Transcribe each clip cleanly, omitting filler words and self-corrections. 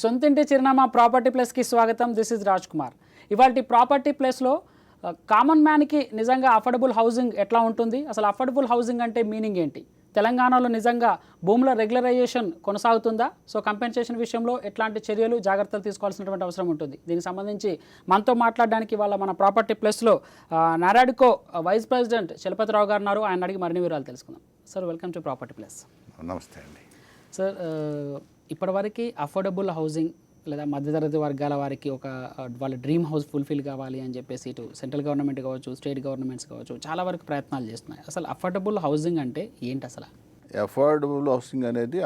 సొంతింటి చిరునామా ప్రాపర్టీ ప్లస్కి స్వాగతం. This is Raj Kumar. ఇవాళ ప్రాపర్టీ ప్లస్లో కామన్ మ్యాన్కి నిజంగా అఫోర్డబుల్ హౌసింగ్ ఎట్లా ఉంటుంది, అసలు అఫోర్డబుల్ హౌసింగ్ అంటే మీనింగ్ ఏంటి, తెలంగాణలో నిజంగా భూముల రెగ్యులరైజేషన్ కొనసాగుతుందా, సో కంపెన్సేషన్ విషయంలో ఎట్లాంటి చర్యలు జాగ్రత్తలు తీసుకోవాల్సినటువంటి అవసరం ఉంటుంది. దీనికి సంబంధించి మనతో మాట్లాడడానికి ఇవాళ మన ప్రాపర్టీ ప్లస్లో నారాడ్కో వైస్ ప్రెసిడెంట్ చలపతిరావు గారు ఉన్నారు. ఆయన అడిగి మరిన్ని వివరాలు తెలుసుకుందాం. Sir, welcome to property plus. నమస్తే అండి. సార్, ఇప్పటివరకు అఫోర్డబుల్ హౌసింగ్ లేదా మధ్యతరగతి వర్గాల వారికి ఒక వాళ్ళ డ్రీమ్ హౌస్ ఫుల్ఫిల్ కావాలి అని చెప్పేసి ఇటు సెంట్రల్ గవర్నమెంట్ కావచ్చు, స్టేట్ గవర్నమెంట్స్ కావచ్చు, చాలా వరకు ప్రయత్నాలు చేస్తున్నాయి. అసలు అఫోర్డబుల్ హౌసింగ్ అంటే ఏంటి అసలు? అఫోర్డబుల్ హౌసింగ్ అనేది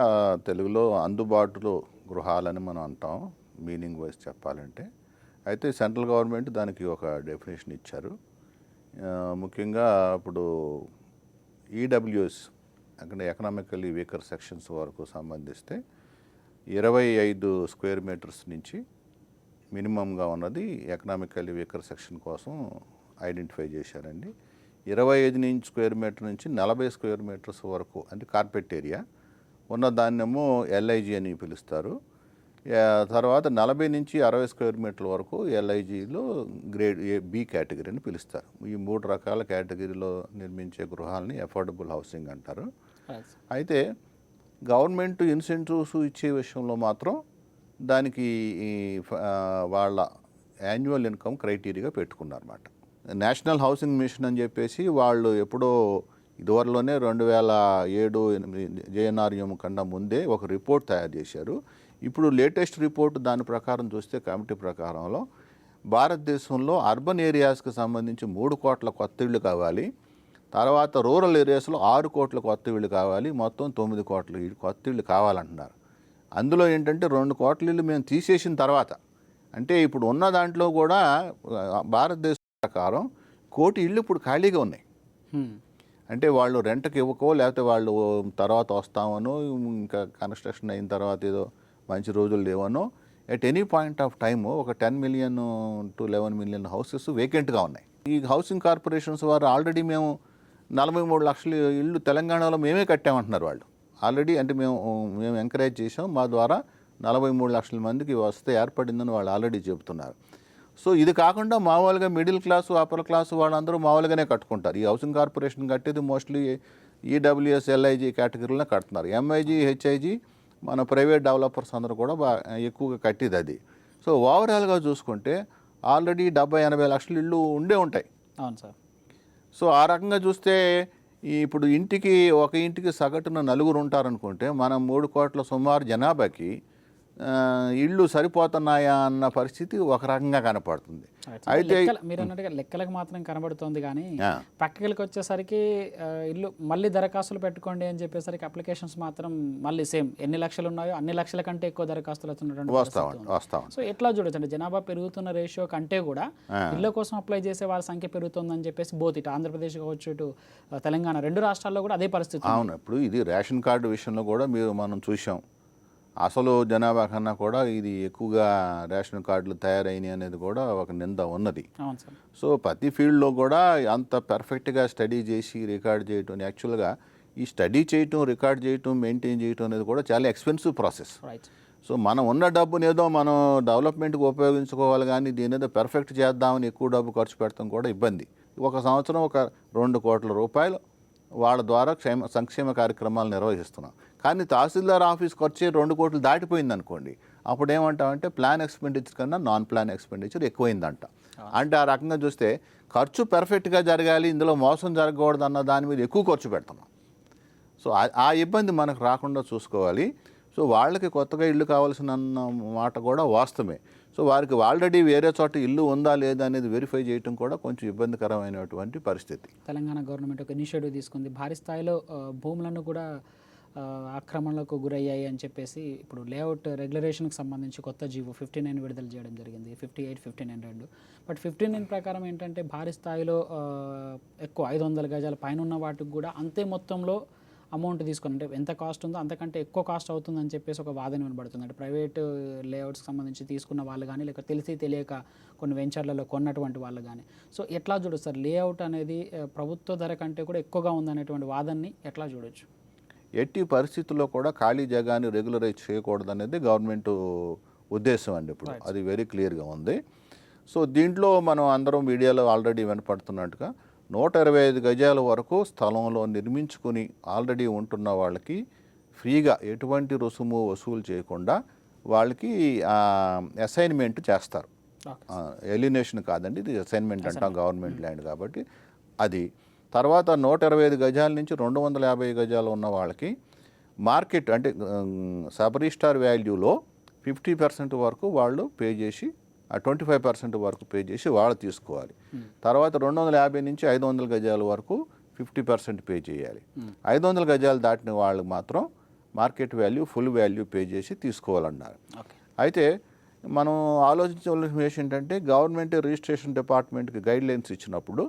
తెలుగులో అందుబాటులో గృహాలని మనం అంటాం, మీనింగ్ వైజ్ చెప్పాలంటే. అయితే సెంట్రల్ గవర్నమెంట్ దానికి ఒక డెఫినేషన్ ఇచ్చారు. ముఖ్యంగా ఇప్పుడు ఈడబ్ల్యూఎస్ అంటే ఎకనామికల్లీ వీకర్ సెక్షన్స్ వరకు సంబంధిస్తే 25 స్క్వేర్ మీటర్స్ నుంచి మినిమంగా ఉన్నది ఎకనామికల్లీ వీకర్ సెక్షన్ కోసం ఐడెంటిఫై చేశారండి. 25 స్క్వేర్ మీటర్ నుంచి 40 స్క్వేర్ మీటర్స్ వరకు అంటే కార్పెట్ ఏరియా ఉన్న దాన్నేమో ఎల్ఐజీ అని పిలుస్తారు. తర్వాత 40 నుంచి 60 స్క్వేర్ మీటర్ల వరకు ఎల్ఐజీలో గ్రేడ్ ఏ బి కేటగిరీ అని పిలుస్తారు. ఈ 3 రకాల కేటగిరీలో నిర్మించే గృహాలని అఫోర్డబుల్ హౌసింగ్ అంటారు. అయితే గవర్నమెంట్ ఇన్సెంటివ్స్ ఇచ్చే విషయంలో మాత్రం దానికి వాళ్ళ యాన్యువల్ ఇన్కమ్ క్రైటీరియాగా పెట్టుకున్నారన్నమాట. నేషనల్ హౌసింగ్ మిషన్ అని చెప్పేసి వాళ్ళు ఎప్పుడో ఇదివరలోనే 2007-8 జేఎన్ఆర్ఎం కన్నా ముందే ఒక రిపోర్ట్ తయారు చేశారు. ఇప్పుడు లేటెస్ట్ రిపోర్ట్ దాని ప్రకారం చూస్తే కమిటీ ప్రకారంలో భారతదేశంలో అర్బన్ ఏరియాస్కి సంబంధించి 3 కోట్ల కొత్త ఇళ్ళు కావాలి, తర్వాత రూరల్ ఏరియాస్లో 6 కోట్ల కొత్త ఇళ్ళు కావాలి, మొత్తం 9 కోట్ల కొత్త ఇళ్ళు కావాలంటున్నారు. అందులో ఏంటంటే 2 కోట్ల ఇళ్ళు మేము తీసేసిన తర్వాత, అంటే ఇప్పుడు ఉన్న దాంట్లో కూడా భారతదేశం ప్రకారం 1 కోటి ఇళ్ళు ఇప్పుడు ఖాళీగా ఉన్నాయి. అంటే వాళ్ళు రెంట్కి ఇవ్వకో లేకపోతే వాళ్ళు తర్వాత వస్తామనో, ఇంకా కన్స్ట్రక్షన్ అయిన తర్వాత ఏదో మంచి రోజులు లేవనో, at any point of time ఒక 10 million to 11 million హౌసెస్ వేకెంట్గా ఉన్నాయి. ఈ హౌసింగ్ కార్పొరేషన్స్ వారు ఆల్రెడీ మేము 43 లక్షల ఇళ్ళు తెలంగాణలో మేమే కట్టామంటున్నారు వాళ్ళు ఆల్రెడీ. అంటే మేము ఎంకరేజ్ చేసాం, మా ద్వారా 43 లక్షల మందికి వస్తే ఏర్పడిందని వాళ్ళు ఆల్రెడీ చెబుతున్నారు. సో ఇది కాకుండా మామూలుగా మిడిల్ క్లాసు, అప్పర్ క్లాసు వాళ్ళందరూ మామూలుగానే కట్టుకుంటారు. ఈ హౌసింగ్ కార్పొరేషన్ కట్టేది మోస్ట్లీ ఈడబ్ల్యూఎస్ ఎల్ఐజీ కేటగిరీలో కడుతున్నారు. ఎంఐజీ, హెచ్ఐజీ మన ప్రైవేట్ డెవలపర్స్ అందరూ కూడా ఎక్కువగా కట్టేది అది. సో ఓవరాల్గా చూసుకుంటే ఆల్రెడీ 70-80 లక్షల ఇళ్ళు ఉండే ఉంటాయి. అవును సార్. సో ఆ రకంగా చూస్తే ఇప్పుడు ఒక ఇంటికి సగటున 4 ఉంటారనుకుంటే మనం 3 కోట్ల సుమారు జనాభాకి ఇళ్ళు సరిపోతున్నాయా అన్న పరిస్థితి ఒక రకంగా కనపడుతుంది. అయితే మీరు అన్నట్టుగా లెక్కలకు మాత్రం కనబడుతుంది, కానీ ప్రాక్టికల్కి వచ్చేసరికి ఇల్లు మళ్ళీ దరఖాస్తులు పెట్టుకోండి అని చెప్పేసరికి అప్లికేషన్స్ మాత్రం మళ్ళీ సేమ్ ఎన్ని లక్షలు ఉన్నాయో అన్ని లక్షల కంటే ఎక్కువ దరఖాస్తులు వస్తున్నటువంటి. సో ఎట్లా చూడొచ్చు అంటే జనాభా పెరుగుతున్న రేషియో కంటే కూడా ఇళ్ళ కోసం అప్లై చేసే వాళ్ళ సంఖ్య పెరుగుతుందని చెప్పేసి బోత్ ఇటు ఆంధ్రప్రదేశ్ కావచ్చు, ఇటు తెలంగాణ 2 రాష్ట్రాల్లో కూడా అదే పరిస్థితి. అవును, ఇప్పుడు ఇది రేషన్ కార్డు విషయంలో కూడా మనం చూసాం. అసలు జనాభా కన్నా కూడా ఇది ఎక్కువగా రేషన్ కార్డులు తయారైనాయి అనేది కూడా ఒక నింద ఉన్నది. సో ప్రతి ఫీల్డ్లో కూడా అంత పర్ఫెక్ట్గా స్టడీ చేసి రికార్డ్ చేయటం, యాక్చువల్గా ఈ స్టడీ చేయటం, రికార్డ్ చేయటం, మెయింటైన్ చేయటం అనేది కూడా చాలా ఎక్స్పెన్సివ్ ప్రాసెస్. సో మనం ఉన్న డబ్బుని ఏదో మనం డెవలప్మెంట్కి ఉపయోగించుకోవాలి, కానీ దీని ఏదో పర్ఫెక్ట్ చేద్దామని ఎక్కువ డబ్బు ఖర్చు పెడతాం కూడా ఇబ్బంది. ఒక సంవత్సరం ఒక 2 కోట్ల రూపాయలు వాళ్ళ ద్వారా సంక్షేమ కార్యక్రమాలు నిర్వహిస్తున్నాం. కానీ తహసీల్దార్ ఆఫీస్కి వచ్చే 2 కోట్లు దాటిపోయింది అనుకోండి, అప్పుడు ఏమంటామంటే ప్లాన్ ఎక్స్పెండిచర్ కన్నా నాన్ ప్లాన్ ఎక్స్పెండిచర్ ఎక్కువైందంట. అంటే ఆ రకంగా చూస్తే ఖర్చు పర్ఫెక్ట్గా జరగాలి, ఇందులో మోసం జరగకూడదు అన్న దాని మీద ఎక్కువ ఖర్చు పెడుతున్నాం. సో ఆ ఇబ్బంది మనకు రాకుండా చూసుకోవాలి. సో వాళ్ళకి కొత్తగా ఇల్లు కావాల్సిన మాట కూడా వాస్తవమే. సో వారికి ఆల్రెడీ వేరే చోట ఇల్లు ఉందా లేదా అనేది వెరిఫై చేయడం కూడా కొంచెం ఇబ్బందికరమైనటువంటి పరిస్థితి. తెలంగాణ గవర్నమెంట్ ఒక ఇనిషియేటివ్ తీసుకుంది, భారీ స్థాయిలో భూములను కూడా ఆక్రమణలకు గురయ్యాయి అని చెప్పేసి ఇప్పుడు లేఅవుట్ రెగ్యులరేషన్కి సంబంధించి కొత్త జీవో 59 విడుదల చేయడం జరిగింది. 58, 59 రెండు. బట్ 59 ప్రకారం ఏంటంటే భారీ స్థాయిలో ఎక్కువ 500 గజాల పైన ఉన్న వాటికి కూడా అంతే మొత్తంలో అమౌంట్ తీసుకొని, అంటే ఎంత కాస్ట్ ఉందో అంతకంటే ఎక్కువ కాస్ట్ అవుతుందని చెప్పేసి ఒక వాదన వినబడుతుంది. అంటే ప్రైవేట్ లేఅవుట్స్కి సంబంధించి తీసుకున్న వాళ్ళు కానీ, లేక తెలిసి తెలియక కొన్ని వెంచర్లలో కొన్నటువంటి వాళ్ళు కానీ. సో ఎట్లా చూడొచ్చు సార్, లేఅవుట్ అనేది ప్రభుత్వ ధర కంటే కూడా ఎక్కువగా ఉందనేటువంటి వాదనని ఎట్లా చూడొచ్చు? ఎట్టి పరిస్థితుల్లో కూడా ఖాళీ జాగాని రెగ్యులరైజ్ చేయకూడదు అనేది గవర్నమెంట్ ఉద్దేశం అండి. ఇప్పుడు అది వెరీ క్లియర్గా ఉంది. సో దీంట్లో మనం అందరం మీడియాలో ఆల్రెడీ వినపడుతున్నట్టుగా 125 గజాల వరకు స్థలంలో నిర్మించుకుని ఆల్రెడీ ఉంటున్న వాళ్ళకి ఫ్రీగా ఎటువంటి రుసుము వసూలు చేయకుండా వాళ్ళకి అసైన్మెంట్ చేస్తారు. ఎలినేషన్ కాదండి, ఇది అసైన్మెంట్ అంటాం, గవర్నమెంట్ ల్యాండ్ కాబట్టి అది. తర్వాత 125 గజాల నుంచి 250 గజాలు ఉన్న వాళ్ళకి మార్కెట్ అంటే సబ్ రిజిస్టార్ వాల్యూలో 50% వరకు వాళ్ళు పే చేసి, 25% వరకు పే చేసి వాళ్ళు తీసుకోవాలి. తర్వాత 250 నుంచి 500 గజాల వరకు 50% పే చేయాలి. 500 గజాలు దాటిన వాళ్ళు మాత్రం market value full value pay చేసి తీసుకోవాలన్నారు. అయితే మనం ఆలోచించవలసిన విషయం ఏంటంటే గవర్నమెంట్ రిజిస్ట్రేషన్ డిపార్ట్మెంట్కి గైడ్ లైన్స్ ఇచ్చినప్పుడు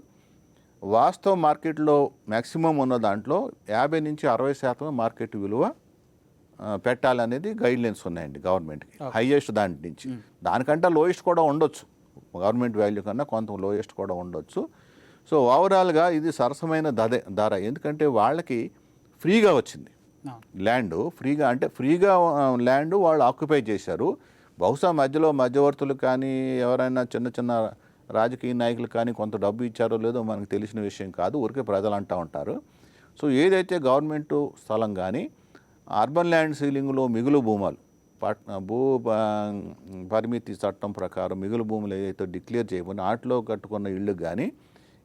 వాస్తవ మార్కెట్లో మ్యాక్సిమం ఉన్న దాంట్లో 50 నుంచి 60% మార్కెట్ విలువ పెట్టాలనేది గైడ్ లైన్స్ ఉన్నాయండి గవర్నమెంట్కి. హైయెస్ట్ దాని నుంచి, దానికంటే లోయెస్ట్ కూడా ఉండొచ్చు, గవర్నమెంట్ వాల్యూ కన్నా కొంత లోయెస్ట్ కూడా ఉండొచ్చు. సో ఓవరాల్గా ఇది సరసమైన ధర, ఎందుకంటే వాళ్ళకి ఫ్రీగా వచ్చింది ల్యాండ్. ఫ్రీగా అంటే ఫ్రీగా ల్యాండ్ వాళ్ళు ఆక్యుపై చేశారు. బహుశా మధ్యలో మధ్యవర్తులు కానీ ఎవరైనా చిన్న చిన్న రాజకీయ నాయకులు కానీ కొంత డబ్బు ఇచ్చారో లేదో మనకు తెలిసిన విషయం కాదు, ఊరికే ప్రజలు అంటూ ఉంటారు. సో ఏదైతే గవర్నమెంట్ స్థలం కానీ అర్బన్ ల్యాండ్ సీలింగ్లో మిగులు భూములు భూ పరిమితి చట్టం ప్రకారం మిగులు భూములు ఏదైతే డిక్లేర్ చేయబడి వాటిలో కట్టుకున్న ఇళ్ళు కానీ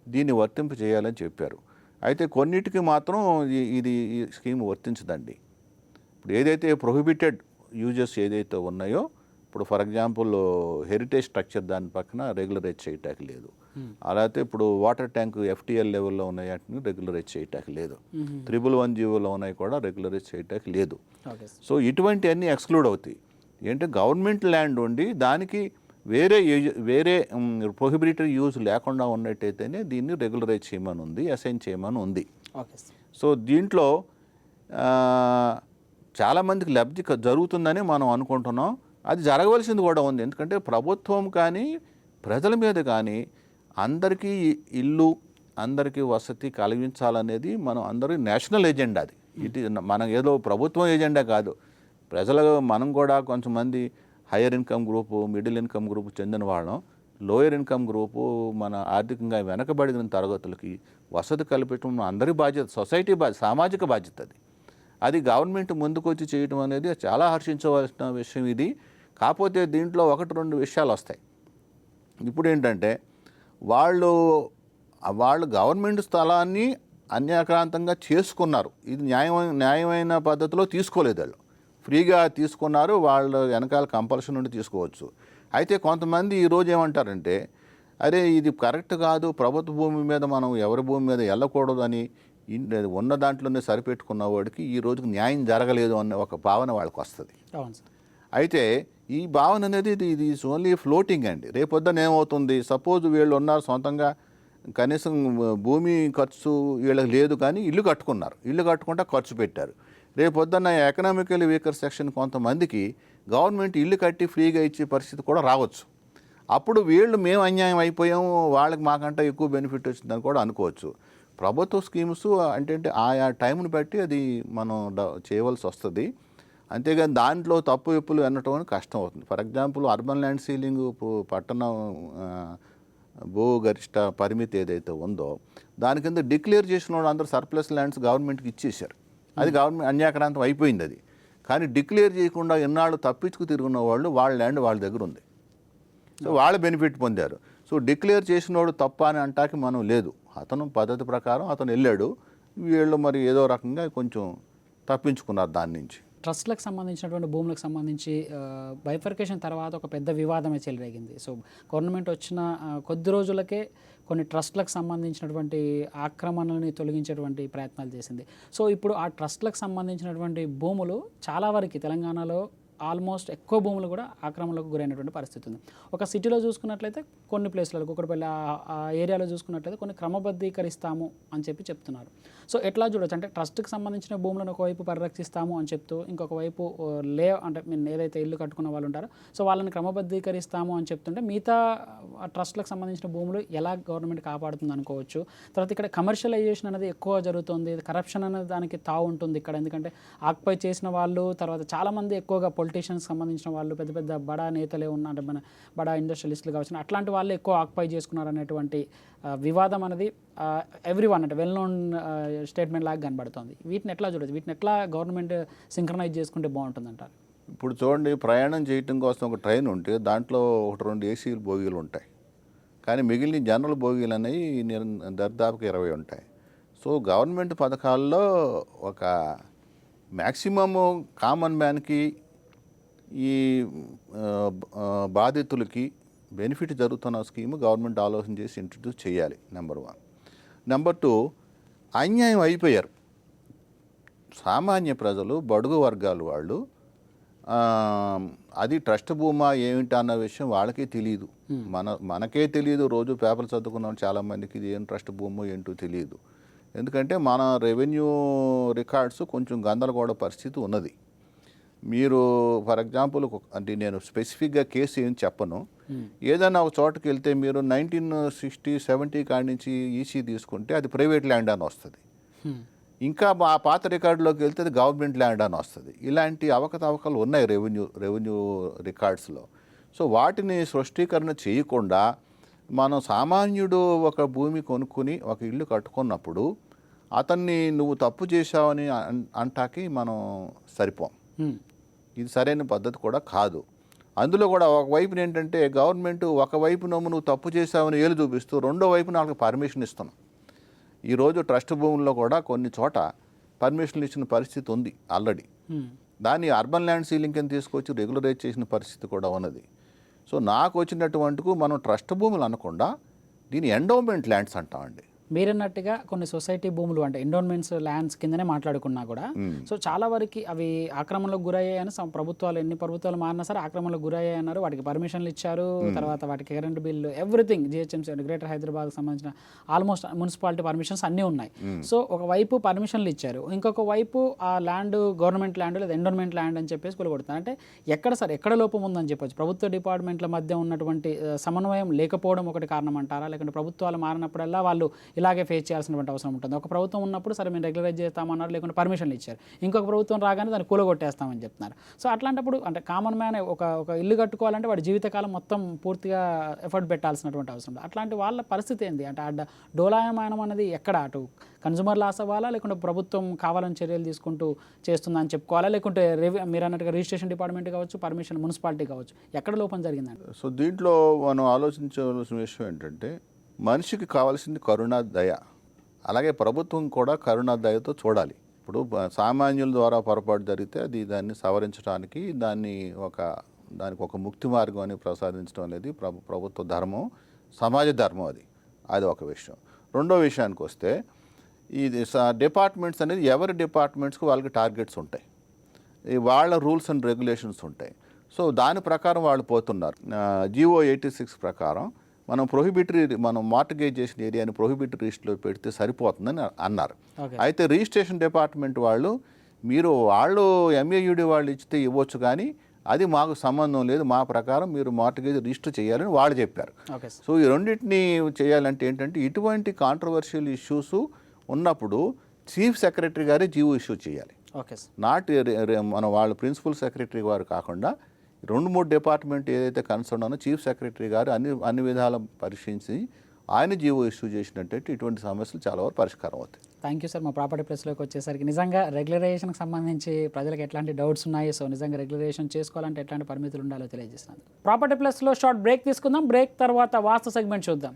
దీన్ని వర్తింపు చేయాలని చెప్పారు. అయితే కొన్నిటికి మాత్రం ఇది ఈ స్కీమ్ వర్తించదండి. ఇప్పుడు ఏదైతే ప్రొహిబిటెడ్ యూజెస్ ఏదైతే ఉన్నాయో, ఇప్పుడు ఫర్ ఎగ్జాంపుల్ హెరిటేజ్ స్ట్రక్చర్ దాని పక్కన రెగ్యులరైజ్ చేయటానికి లేదు. అలాగే ఇప్పుడు వాటర్ ట్యాంక్ FTL లెవెల్లో ఉన్నాయి, వాటిని రెగ్యులరైజ్ చేయటానికి లేదు. 311 జీవోలో ఉన్నాయి కూడా రెగ్యులరైజ్ చేయటానికి లేదు. సో ఇటువంటి అన్నీ ఎక్స్క్లూడ్ అవుతాయి. ఏంటంటే గవర్నమెంట్ ల్యాండ్ ఉండి దానికి వేరే ప్రొహిబిటెడ్ యూజ్ లేకుండా ఉన్నట్టయితేనే దీన్ని రెగ్యులరైజ్ చేయమని ఉంది, అసైన్ చేయమని ఉంది. సో దీంట్లో చాలామందికి లబ్ధి జరుగుతుందని మనం అనుకుంటున్నాం. అది జరగవలసింది కూడా ఉంది, ఎందుకంటే ప్రభుత్వం కానీ ప్రజల మీద కానీ అందరికీ ఇల్లు, అందరికీ వసతి కలిగించాలనేది మనం అందరి నేషనల్ ఎజెండా. అది ఇది మనం ఏదో ప్రభుత్వం ఎజెండా కాదు. ప్రజలు మనం కూడా కొంతమంది higher income group, middle income group చెందిన వాళ్ళం, లోయర్ ఇన్కమ్ గ్రూపు మన ఆర్థికంగా వెనకబడిన తరగతులకి వసతి కల్పించడం అందరి బాధ్యత, సొసైటీ బాధ్యత, సామాజిక బాధ్యత. అది గవర్నమెంట్ ముందుకు వచ్చి చేయడం అనేది చాలా హర్షించవలసిన విషయం ఇది. కాకపోతే దీంట్లో 1-2 విషయాలు వస్తాయి. ఇప్పుడు ఏంటంటే వాళ్ళు గవర్నమెంట్ స్థలాన్ని అన్యాక్రాంతంగా చేసుకున్నారు. ఇది న్యాయమైన పద్ధతిలో తీసుకోలేదు. వాళ్ళు ఫ్రీగా తీసుకున్నారు, వాళ్ళు వెనకాల కంపల్షన్ నుండి తీసుకోవచ్చు. అయితే కొంతమంది ఈరోజు ఏమంటారంటే, అరే ఇది కరెక్ట్ కాదు, ప్రభుత్వ భూమి మీద మనం ఎవరి భూమి మీద వెళ్ళకూడదని ఉన్న దాంట్లోనే సరిపెట్టుకున్న వాడికి ఈ రోజుకి న్యాయం జరగలేదు అన్న ఒక భావన వాళ్ళకి వస్తుంది. అయితే ఈ భావన అనేది ఇది ఈజ్ ఓన్లీ ఫ్లోటింగ్ అండి. రేపొద్దున ఏమవుతుంది, సపోజ్ వీళ్ళు ఉన్నారు సొంతంగా, కనీసం భూమి ఖర్చు వీళ్ళకి లేదు కానీ ఇల్లు కట్టుకున్నారు, ఇల్లు కట్టుకుంటా ఖర్చు పెట్టారు. రేపొద్దున ఎకనామికల్లీ వీకర్ సెక్షన్ కొంతమందికి గవర్నమెంట్ ఇల్లు కట్టి ఫ్రీగా ఇచ్చే పరిస్థితి కూడా రావచ్చు. అప్పుడు వీళ్ళు మేము అన్యాయం అయిపోయాము, వాళ్ళకి మాకంటే ఎక్కువ బెనిఫిట్ వచ్చిందని కూడా అనుకోవచ్చు. ప్రభుత్వ స్కీమ్స్ అంటే ఆయా టైంని బట్టి అది మనం చేయవలసి వస్తుంది. అంతేగాని దాంట్లో తప్పు ఎప్పులు వినటం కష్టం అవుతుంది. For example urban land ceiling పట్టణం భూగరిష్ట పరిమితి ఏదైతే ఉందో దాని కింద డిక్లేర్ చేసిన వాళ్ళు అందరూ సర్ప్లస్ ల్యాండ్స్ గవర్నమెంట్కి ఇచ్చేశారు. అది గవర్నమెంట్ అన్యాక్రాంతం అయిపోయింది అది. కానీ డిక్లేర్ చేయకుండా ఎన్నాళ్ళు తప్పించుకు తిరుగున్న వాళ్ళు వాళ్ళ ల్యాండ్ వాళ్ళ దగ్గర ఉంది, సో వాళ్ళ బెనిఫిట్ పొందారు. సో డిక్లేర్ చేసినోడు తప్ప అని అంటాకి మనం లేదు. అతను పద్ధతి ప్రకారం అతను వెళ్ళాడు, వీళ్ళు మరి ఏదో రకంగా కొంచెం తప్పించుకున్నారు దాని నుంచి. ట్రస్ట్లకు సంబంధించినటువంటి భూములకు సంబంధించి బైఫర్కేషన్ తర్వాత ఒక పెద్ద వివాదమే చెలరేగింది. సో గవర్నమెంట్ వచ్చిన కొద్ది రోజులకే కొన్ని ట్రస్ట్లకు సంబంధించినటువంటి ఆక్రమణలని తొలగించేటువంటి ప్రయత్నాలు చేసింది. సో ఇప్పుడు ఆ ట్రస్ట్లకు సంబంధించినటువంటి భూములు చాలా వరకు తెలంగాణలో ఆల్మోస్ట్ ఎక్కువ భూములు కూడా ఆక్రమణలకు గురైనటువంటి పరిస్థితి ఉంది. ఒక సిటీలో చూసుకున్నట్లయితే కొన్ని ప్లేస్లలో కుక్కడపల్లి ఆ ఏరియాలో చూసుకున్నట్లయితే కొన్ని క్రమబద్ధీకరిస్తాము అని చెప్తున్నారు. సో ఎట్లా చూడొచ్చు అంటే ట్రస్ట్కి సంబంధించిన భూములను ఒకవైపు పరిరక్షిస్తాము అని చెప్తూ ఇంకొక వైపు అంటే మీరు ఏదైతే ఇల్లు కట్టుకున్న వాళ్ళు ఉంటారో సో వాళ్ళని క్రమబద్ధీకరిస్తాము అని చెప్తుంటే మిగతా ట్రస్ట్లకు సంబంధించిన భూములు ఎలా గవర్నమెంట్ కాపాడుతుంది అనుకోవచ్చు. తర్వాత ఇక్కడ కమర్షియలైజేషన్ అనేది ఎక్కువ జరుగుతుంది, కరప్షన్ అనేది దానికి తావు ఉంటుంది ఇక్కడ. ఎందుకంటే ఆక్యుపై చేసిన వాళ్ళు తర్వాత చాలామంది ఎక్కువగా పొలిటీషియన్స్ సంబంధించిన వాళ్ళు పెద్ద పెద్ద బడా నేతలే ఉన్న అంటే మన బడా ఇండస్ట్రియలిస్టులు కావచ్చు అట్లాంటి వాళ్ళు ఎక్కువ ఆక్యుపై చేసుకున్నారు అనేటువంటి వివాదం అనేది ఎవ్రీ వన్ అంటే వెల్ నోన్ స్టేట్మెంట్ లాగా కనబడుతుంది. వీటిని ఎట్లా చూడొచ్చు, వీటిని ఎట్లా గవర్నమెంట్ సింక్రనైజ్ చేసుకుంటే బాగుంటుంది అంటారు? ఇప్పుడు చూడండి, ప్రయాణం చేయటం కోసం ఒక ట్రైన్ ఉంటే దాంట్లో 1-2 ఏసీ బోగీలు ఉంటాయి, కానీ మిగిలిన జనరల్ బోగీలు అనేవి దర్దాపుకి 20 ఉంటాయి. సో గవర్నమెంట్ పథకాల్లో ఒక మ్యాక్సిమము కామన్ మ్యాన్కి ఈ బాధితులకి బెనిఫిట్ జరుగుతున్న స్కీము గవర్నమెంట్ ఆలోచన చేసి ఇంట్రడ్యూస్ చేయాలి. నెంబర్ 1. నెంబర్ 2, అన్యాయం అయిపోయారు సామాన్య ప్రజలు, బడుగు వర్గాలు వాళ్ళు. అది ట్రస్ట్ భూమా ఏమిటి అన్న విషయం వాళ్ళకే తెలియదు, మనకే తెలియదు. రోజు పేపర్లు చదువుకున్నాం చాలామందికి ఇది ఏం ట్రస్ట్ భూమో ఏంటో తెలియదు. ఎందుకంటే మన రెవెన్యూ రికార్డ్స్ కొంచెం గందరగోళ పరిస్థితి ఉన్నది. మీరు ఫర్ ఎగ్జాంపుల్ అంటే నేను స్పెసిఫిక్గా కేసు ఏం చెప్పను, ఏదైనా ఒక చోటకి వెళ్తే మీరు 1960-70 కాడి నుంచి ఈసీ తీసుకుంటే అది ప్రైవేట్ ల్యాండ్ అని వస్తుంది. ఇంకా ఆ పాత రికార్డులోకి వెళ్తే అది గవర్నమెంట్ ల్యాండ్ అని వస్తుంది. ఇలాంటి అవకతవకలు ఉన్నాయి రెవెన్యూ రికార్డ్స్లో. సో వాటిని సృష్టీకరణ చేయకుండా మనం సామాన్యుడు ఒక భూమి కొనుక్కుని ఒక ఇల్లు కట్టుకున్నప్పుడు అతన్ని నువ్వు తప్పు చేశావని అంటాకి మనం సరిపోం. ఇది సరైన పద్ధతి కూడా కాదు. అందులో కూడా ఒకవైపున ఏంటంటే గవర్నమెంట్ ఒకవైపు నువ్వు తప్పు చేశావని ఏలు చూపిస్తూ రెండో వైపు వాళ్ళకి పర్మిషన్ ఇస్తున్నాం. ఈరోజు ట్రస్ట్ భూముల్లో కూడా కొన్ని చోట పర్మిషన్లు ఇచ్చిన పరిస్థితి ఉంది ఆల్రెడీ. దాన్ని అర్బన్ ల్యాండ్ సీలింగ్ కింద తీసుకొచ్చి రెగ్యులరైజ్ చేసిన పరిస్థితి కూడా ఉన్నది. సో నాకు వచ్చినటువంటికు మనం ట్రస్ట్ భూములు అనకుండా దీని ఎండోమెంట్ ల్యాండ్స్ అంటామండి. మీరన్నట్టుగా కొన్ని సొసైటీ భూములు అంటే ఎండోన్మెంట్స్ ల్యాండ్స్ కిందనే మాట్లాడుకున్నా కూడా సో చాలా వరకు అవి ఆక్రమణలకు గురయ్యాయని ప్రభుత్వాలు ఎన్ని ప్రభుత్వాలు మారినా సరే ఆక్రమణలకు గురయ్యాయన్నారు. వాటికి పర్మిషన్లు ఇచ్చారు, తర్వాత వాటికి current bill everything GHMC greater హైదరాబాద్కి సంబంధించిన ఆల్మోస్ట్ మున్సిపాలిటీ పర్మిషన్స్ అన్నీ ఉన్నాయి. సో ఒకవైపు పర్మిషన్లు ఇచ్చారు, ఇంకొక వైపు ఆ ల్యాండ్ గవర్నమెంట్ ల్యాండ్ లేదా ఎండోన్మెంట్ ల్యాండ్ అని చెప్పేసి కొలుగొడుతున్నారు. అంటే ఎక్కడ లోపం ఉందని చెప్పొచ్చు? ప్రభుత్వ డిపార్ట్మెంట్ల మధ్య ఉన్నటువంటి సమన్వయం లేకపోవడం ఒకటి కారణం అంటారా, లేకుంటే ప్రభుత్వాలు మారినప్పుడల్లా వాళ్ళు ఇలాగే ఫేస్ చేయాల్సినటువంటి అవసరం ఉంటుంది? ఒక ప్రభుత్వం ఉన్నప్పుడు సరే మేము రెగ్యులరైజ్ చేస్తామన్నారు, లేకుంటే పర్మిషన్లు ఇచ్చారు, ఇంకొక ప్రభుత్వం రాగానే దాన్ని కూలగొట్టేస్తామని చెప్తున్నారు. సో అట్లాంటప్పుడు అంటే కామన్ మ్యాన్ ఒక ఇల్లు కట్టుకోవాలంటే వాడి జీవితకాలం మొత్తం పూర్తిగా ఎఫర్ట్ పెట్టాల్సినటువంటి అవసరం ఉంది. అట్లాంటి వాళ్ళ పరిస్థితి ఏంది? అంటే డోలాయమానం అనేది ఎక్కడ అటు కన్జ్యూమర్ లాస్ అవ్వాలా, లేకుంటే ప్రభుత్వం కావాలని చర్యలు తీసుకుంటూ చేస్తుందని చెప్పుకోవాలా, లేకుంటే మీరు అన్నట్టుగా రిజిస్ట్రేషన్ డిపార్ట్మెంట్ కావచ్చు, పర్మిషన్ మున్సిపాలిటీ కావచ్చు, ఎక్కడ లోపం జరిగిందండి? సో దీంట్లో మనం ఆలోచించవలసిన విషయం ఏంటంటే మనిషికి కావాల్సింది కరుణ, దయ. అలాగే ప్రభుత్వం కూడా కరుణ, దయతో చూడాలి. ఇప్పుడు సామాన్యుల ద్వారా పొరపాటు జరిగితే దాన్ని సవరించడానికి దానికి ఒక ముక్తి మార్గం అని ప్రసాదించడం అనేది ప్రభుత్వ ధర్మం, సమాజ ధర్మం. అది ఒక విషయం. రెండో విషయానికి వస్తే ఇది డిపార్ట్మెంట్స్ అనేది ఎవరి డిపార్ట్మెంట్స్కి వాళ్ళకి టార్గెట్స్ ఉంటాయి, వాళ్ళ రూల్స్ అండ్ రెగ్యులేషన్స్ ఉంటాయి. సో దాని ప్రకారం వాళ్ళు పోతున్నారు. GO 86 ప్రకారం మనం మార్టిగేజ్ చేసిన ఏరియాని ప్రొహిబిటెడ్ లిస్ట్లో పెడితే సరిపోతుందని అన్నారు. అయితే రిజిస్ట్రేషన్ డిపార్ట్మెంట్ వాళ్ళు MAUD వాళ్ళు ఇచ్చితే ఇవ్వచ్చు, కానీ అది మాకు సంబంధం లేదు, మా ప్రకారం మీరు మార్టిగేజ్ రిజిస్టర్ చేయాలని వాళ్ళు చెప్పారు. సో ఈ రెండింటిని చేయాలంటే ఏంటంటే ఇటువంటి కాంట్రవర్షియల్ ఇష్యూస్ ఉన్నప్పుడు చీఫ్ సెక్రటరీ గారే GO ఇష్యూ చేయాలి, నాట్ వాళ్ళ ప్రిన్సిపల్ సెక్రటరీ గారు కాకుండా 2-3 డిపార్ట్మెంట్ ఏదైతే కన్సర్న్ ఉన్నో చీఫ్ సెక్రటరీ గారు అన్ని విధాల పరిశీలించి ఆయన GO ఇష్యూ చేసినట్టయితే ఇటువంటి సమస్యలు చాలా వరకు పరిష్కారం అవుతాయి. Thank you sir. మా ప్రాపర్టీ ప్లస్లోకి వచ్చేసరికి నిజంగా రెగ్యులరైజేషన్కి సంబంధించి ప్రజలకు ఎట్లాంటి డౌట్స్ ఉన్నాయి, సో నిజంగా రెగ్యులరైజేషన్ చేసుకోవాలంటే ఎట్లాంటి పరిమితులు ఉండాలో తెలియజేస్తున్నాను. ప్రాపర్టీ ప్లస్లో షార్ట్ బ్రేక్ తీసుకుందాం. బ్రేక్ తర్వాత వాస్తు సెగ్మెంట్ చూద్దాం.